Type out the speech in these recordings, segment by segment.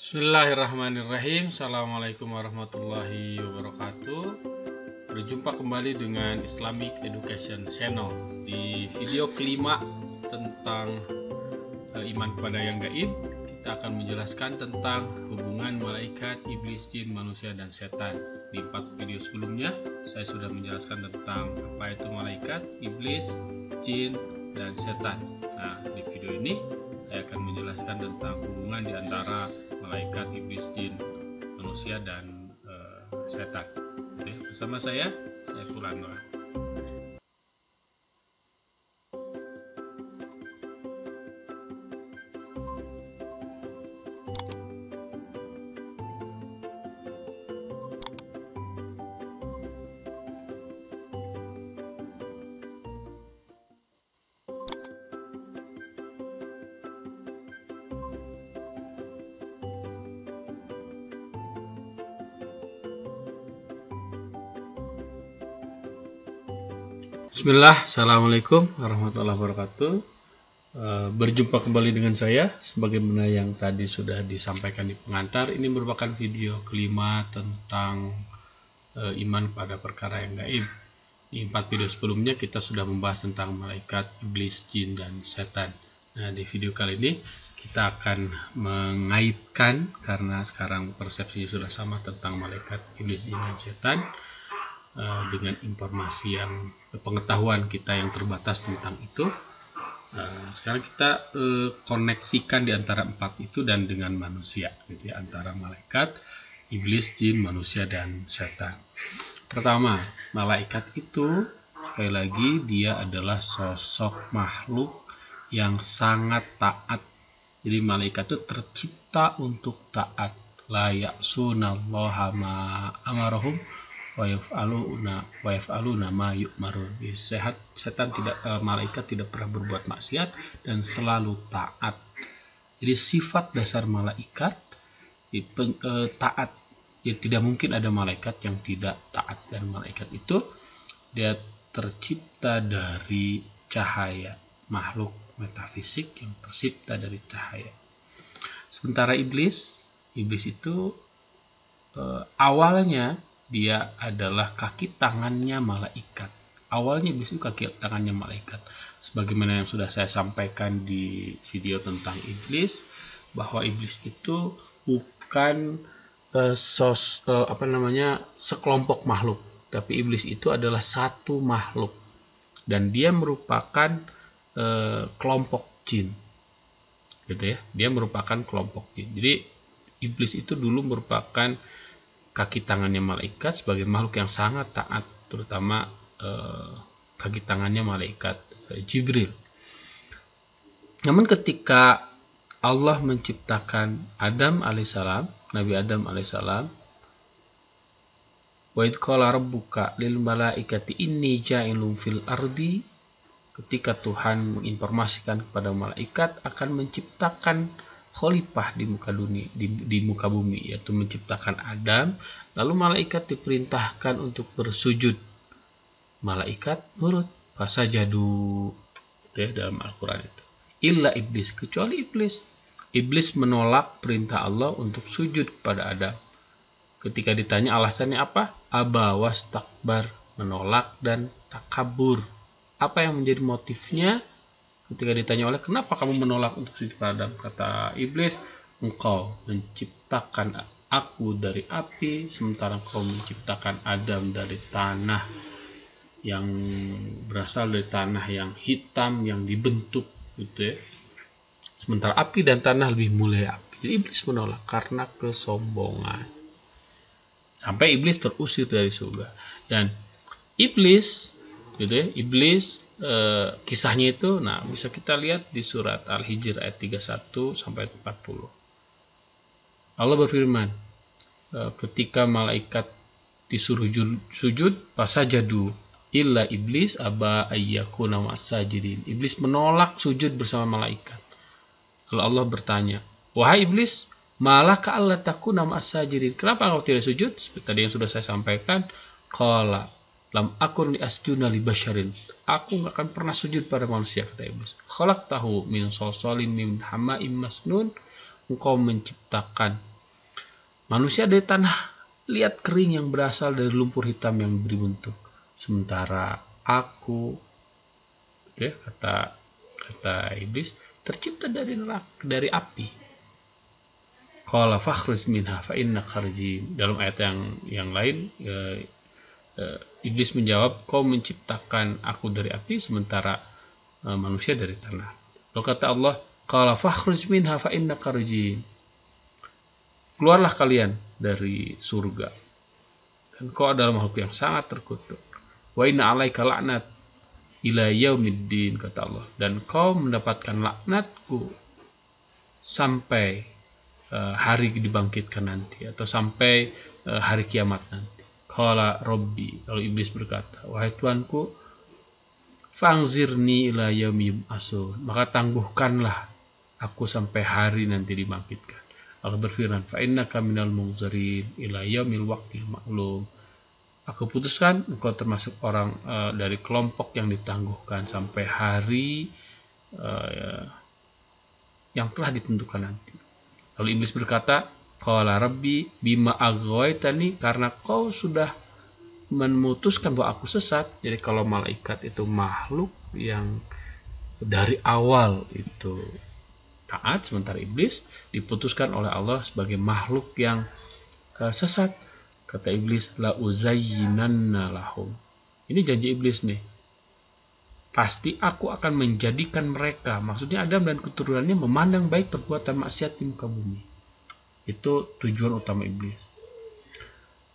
Bismillahirrahmanirrahim. Assalamualaikum warahmatullahi wabarakatuh. Berjumpa kembali dengan Islamic Education Channel di video kelima tentang iman kepada yang gaib. Kita akan menjelaskan tentang hubungan malaikat, iblis, jin, manusia, dan setan. Di 4 video sebelumnya saya sudah menjelaskan tentang apa itu malaikat, iblis, jin, dan setan. Nah, di video ini saya akan menjelaskan tentang hubungan di antara malaikat, iblis, jin, manusia, dan setan. Oke, bersama saya Pulang. Bismillah, Assalamualaikum warahmatullahi wabarakatuh. Berjumpa kembali dengan saya. Sebagaimana yang tadi sudah disampaikan di pengantar, ini merupakan video kelima tentang iman pada perkara yang gaib. Di 4 video sebelumnya kita sudah membahas tentang malaikat, iblis, jin, dan setan. Nah, di video kali ini kita akan mengaitkan, karena sekarang persepsi sudah sama tentang malaikat, iblis, jin, dan setan, dengan informasi yang pengetahuan kita yang terbatas tentang itu. Sekarang kita koneksikan di antara 4 itu dan dengan manusia, gitu ya, antara malaikat, iblis, jin, manusia, dan setan. Pertama, malaikat itu sekali lagi dia adalah sosok makhluk yang sangat taat. Jadi malaikat itu tercipta untuk taat. La ya'sunallaha ma amarahum wa yaf'aluna ma yu'marun. Malaikat tidak pernah berbuat maksiat dan selalu taat. Jadi sifat dasar malaikat taat. Ya, tidak mungkin ada malaikat yang tidak taat, dan malaikat itu dia tercipta dari cahaya, makhluk metafisik yang tercipta dari cahaya. Sementara iblis itu awalnya dia adalah kaki tangannya malaikat. Awalnya iblis itu kaki tangannya malaikat. Sebagaimana yang sudah saya sampaikan di video tentang iblis, bahwa iblis itu bukan sekelompok makhluk, tapi iblis itu adalah satu makhluk, dan dia merupakan kelompok jin, gitu ya. Dia merupakan kelompok jin. Jadi iblis itu dulu merupakan kaki tangannya malaikat sebagai makhluk yang sangat taat, terutama kaki tangannya malaikat Jibril. Namun ketika Allah menciptakan Adam alaihissalam, Nabi Adam alaihissalam, wa idh qala rabbuka lil malaikati inni ja'ilun fil ardi, ketika Tuhan menginformasikan kepada malaikat akan menciptakan khalifah di muka bumi, yaitu menciptakan Adam. Lalu malaikat diperintahkan untuk bersujud. Malaikat nurut, fasajadu, dalam Al-Quran itu. Illa iblis, kecuali iblis. Iblis menolak perintah Allah untuk sujud kepada Adam. Ketika ditanya alasannya apa? Aba wastakbar, menolak dan takabur. Apa yang menjadi motifnya? Ketika ditanya oleh kenapa kamu menolak untuk sujud pada Adam, kata iblis, engkau menciptakan aku dari api, sementara engkau menciptakan Adam dari tanah yang berasal dari tanah yang hitam yang dibentuk, gitu ya. Sementara api dan tanah lebih mulia api. Jadi iblis menolak karena kesombongan, sampai iblis terusir dari surga. Dan iblis, gitu ya, iblis kisahnya itu, nah, bisa kita lihat di surat Al-Hijr ayat 31 sampai 40. Allah berfirman, ketika malaikat disuruh sujud, fasajadu illa iblis aba ayyakuna ma'as-sajidin. Iblis menolak sujud bersama malaikat. Lalu Allah bertanya, wahai iblis, malaka alla takuna ma'as-sajidin, kenapa kau tidak sujud? Seperti tadi yang sudah saya sampaikan, qala lam akun li asjuna li basyarin, aku gak akan pernah sujud pada manusia, kata iblis. Khalaqtahu min salsalin min hama'im masnun, engkau menciptakan manusia dari tanah liat kering yang berasal dari lumpur hitam yang diberi bentuk. Sementara aku, gitu ya, kata iblis, tercipta dari neraka, dari api. Qala fakhruj minha fa innaka rajim. Dalam ayat yang lain, iblis menjawab, kau menciptakan aku dari api sementara manusia dari tanah. Lalu kata Allah, qala fakhruj minha fa innaka rajim. Keluarlah kalian dari surga, dan kau adalah makhluk yang sangat terkutuk. Wa inna alaika la'nat ila yaumiddin, kata Allah, dan kau mendapatkan laknatku sampai hari dibangkitkan nanti, atau sampai hari kiamat nanti. Qala Rabbi, lalu iblis berkata, wahai Tuanku, fangzirni ila yaumi yub'atsun, maka tangguhkanlah aku sampai hari nanti dibangkitkan. Allah berfirman, fa innaka minal munzirin ila yaumil waqtil ma'lum. Aku putuskan engkau termasuk orang dari kelompok yang ditangguhkan sampai hari yang telah ditentukan nanti. Lalu iblis berkata, qala Rabbi bima aghwaytani, karena kau sudah memutuskan bahwa aku sesat. Jadi kalau malaikat itu makhluk yang dari awal itu taat, sementara iblis diputuskan oleh Allah sebagai makhluk yang sesat. Kata iblis, la uzayyinanna lahum. Ini janji iblis nih. Pasti aku akan menjadikan mereka, maksudnya Adam dan keturunannya, memandang baik perbuatan maksiat di muka bumi. Itu tujuan utama iblis.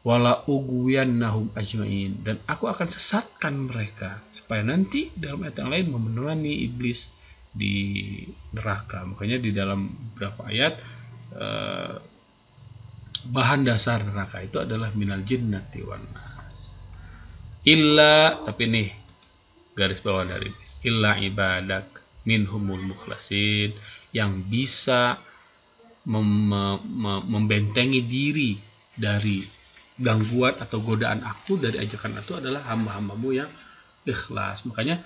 Wala ugwiyannahum ajmain, dan aku akan sesatkan mereka supaya nanti dalam ayat yang lain memenuhi iblis di neraka. Makanya di dalam beberapa ayat bahan dasar neraka itu adalah minal jinnati wan nas. Illa, tapi nih garis bawah dari iblis, illa ibadak minhumul mukhlasin, yang bisa membentengi diri dari gangguan atau godaan aku dari ajakan itu adalah hamba-hambamu yang ikhlas. Makanya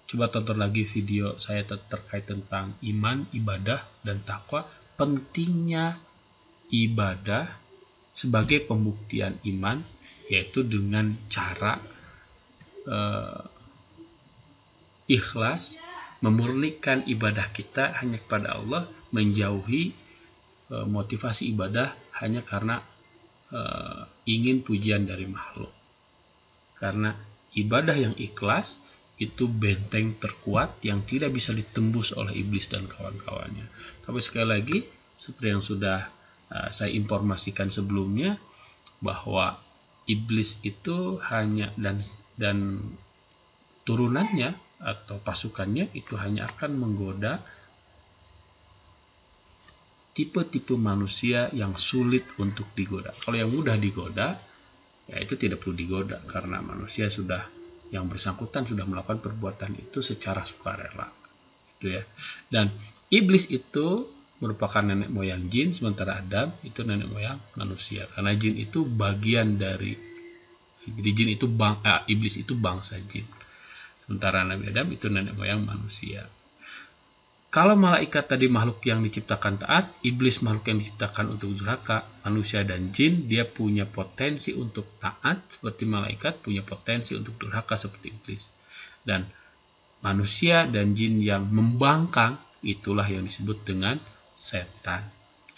coba tonton lagi video saya terkait tentang iman, ibadah, dan takwa. Pentingnya ibadah sebagai pembuktian iman, yaitu dengan cara ikhlas, memurnikan ibadah kita hanya kepada Allah, menjauhi motivasi ibadah hanya karena ingin pujian dari makhluk. Karena ibadah yang ikhlas itu benteng terkuat yang tidak bisa ditembus oleh iblis dan kawan-kawannya. Tapi sekali lagi, seperti yang sudah saya informasikan sebelumnya, bahwa iblis itu hanya dan turunannya atau pasukannya itu hanya akan menggoda tipe-tipe manusia yang sulit untuk digoda. Kalau yang mudah digoda, ya itu tidak perlu digoda, karena manusia yang bersangkutan sudah melakukan perbuatan itu secara sukarela, gitu ya. Dan iblis itu merupakan nenek moyang jin, sementara Adam itu nenek moyang manusia. Karena jin itu bagian dari, jadi jin itu iblis itu bangsa jin, sementara Nabi Adam itu nenek moyang manusia. Kalau malaikat tadi makhluk yang diciptakan taat, iblis makhluk yang diciptakan untuk durhaka, manusia dan jin dia punya potensi untuk taat seperti malaikat, punya potensi untuk durhaka seperti iblis. Dan manusia dan jin yang membangkang, itulah yang disebut dengan setan.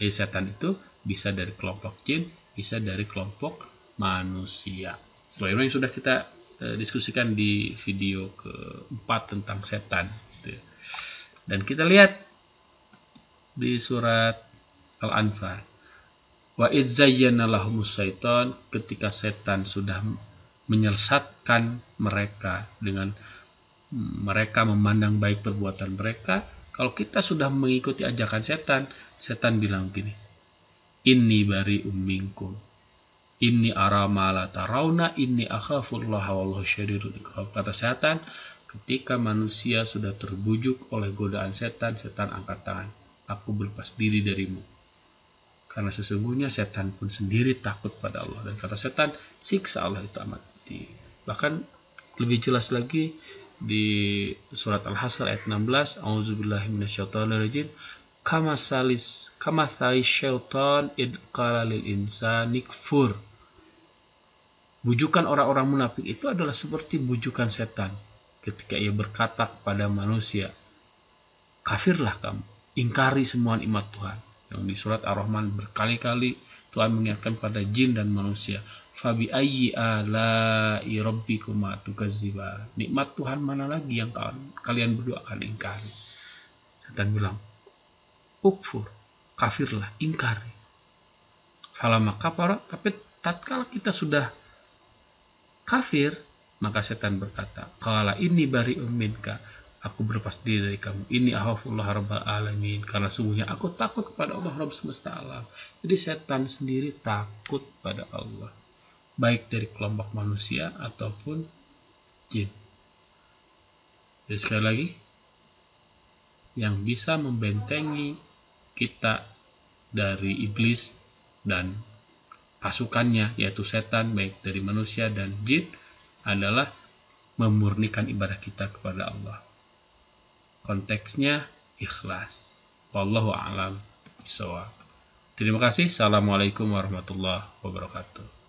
Jadi setan itu bisa dari kelompok jin, bisa dari kelompok manusia. Sebagaimana yang sudah kita diskusikan di video keempat tentang setan, gitu ya. Dan kita lihat di surat Al-Anfal, wa idz zayyana lahumus syaitan, ketika setan sudah menyesatkan mereka dengan mereka memandang baik perbuatan mereka. Kalau kita sudah mengikuti ajakan setan, setan bilang gini, inni bari'um minkum, inni ara ma la tarawna, inni akhafullaha wallahu syadidul iqab. Kata setan, ketika manusia sudah terbujuk oleh godaan setan, setan angkat tangan, aku berlepas diri darimu. Karena sesungguhnya setan pun sendiri takut pada Allah. Dan kata setan, siksa Allah itu amat pedih. Bahkan lebih jelas lagi di surat Al-Hasr ayat 16, A'udzubillahi minasyaitonirrajim, kamathalis syaitan id qala lil insani kfur. Bujukan orang-orang munafik itu adalah seperti bujukan setan ketika ia berkata kepada manusia, kafirlah kamu, ingkari semua nikmat Tuhan. Yang di surat Ar-Rahman berkali-kali Tuhan mengingatkan pada jin dan manusia, fabi ayyi ala'i rabbikuma tukazziban. Nikmat Tuhan mana lagi yang kalian berdua akan ingkari? Setan bilang, ukfur, kafirlah, ingkari. Falamma kafara, tapi tatkala kita sudah kafir, maka setan berkata, qala inni bari'um minka, aku berlepas diri dari kamu. Ini akhafullah rabbal alamin, karena sungguhnya aku takut kepada Allah Rabb semesta alam. Jadi setan sendiri takut pada Allah, baik dari kelompok manusia ataupun jin. Jadi sekali lagi, yang bisa membentengi kita dari iblis dan pasukannya, yaitu setan, baik dari manusia dan jin, adalah memurnikan ibadah kita kepada Allah. Konteksnya ikhlas. Wallahu a'lam bishawab. Terima kasih. Assalamualaikum warahmatullahi wabarakatuh.